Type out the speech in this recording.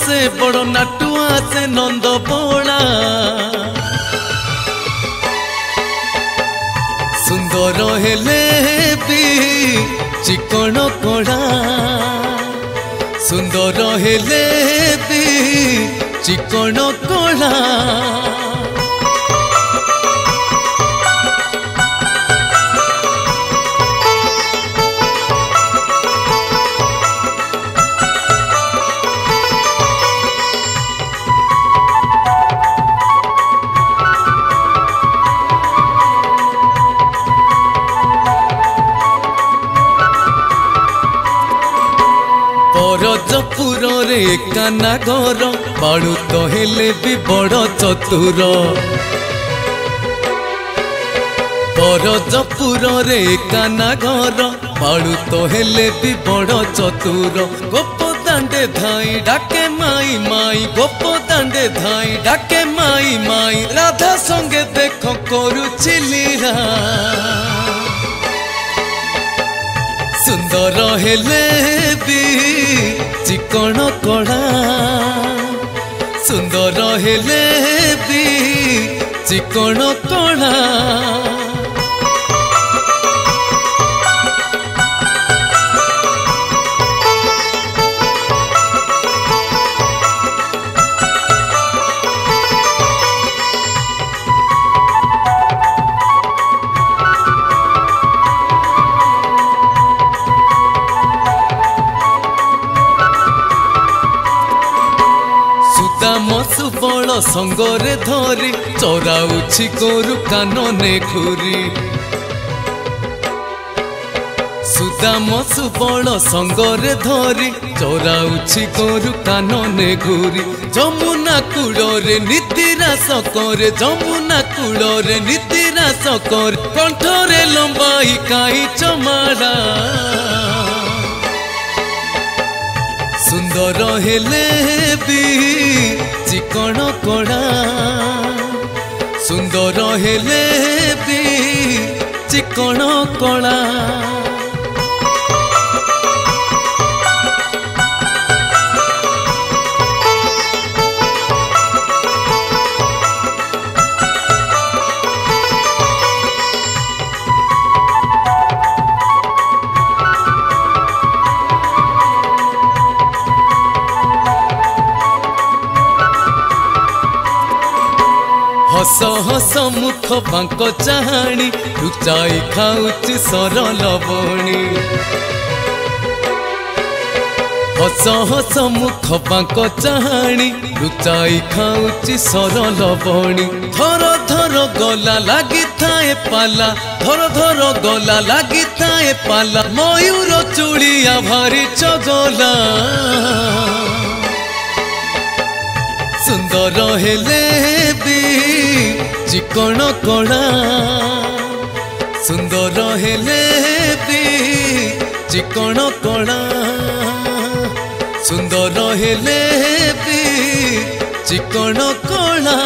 से बड़ नाटुआ से नंद बोला सुंदर हेले भी चिकन कोड़ा सुंदर हेले भी चिकन कोड़ा परजपुर रे काना घर बाड़ू तो हेले भी बड़ चतुर परजपुर रे काना घर बाड़ू तो हेले भी बड़ चतुर गोप दांडे धाई डाके माई माई गोप दांडे धाई डाके माई माई राधा संगे देख करुछि लीला सुंदर हेले भी चिकन कोड़ा सुंदर हेले भी चिकन कोड़ा सुबल संगरे धरी चौराउछि गोरु कानने खुरी सुदाम सुबल संगरे धरी चौराउछि गोरु कानने घुरी जमुना कूଳରେ नीतिरास करे जमुना कूଳରେ नीतिरास करे कंठरे लंबाई काई चमाड़ा सुंदर हेले भी चिकन कोड़ा सुंदर हेले भी चिकन कोड़ा हस हस मुख बांक चाहाणी लुचाई खाऊची सरल बणी हस हस मुख बांक चाहाणी लुचाई खाऊची सरल बणी थर थर गला लगी थाए पाला थर थर गला लगी थाए पाला मयूर चूड़िया भारी चगला सुंदर हेले भी चिकन कोड़ा सुंदर हेले भी चिकन कोड़ा सुंदर हेले भी चिकन कोड़ा।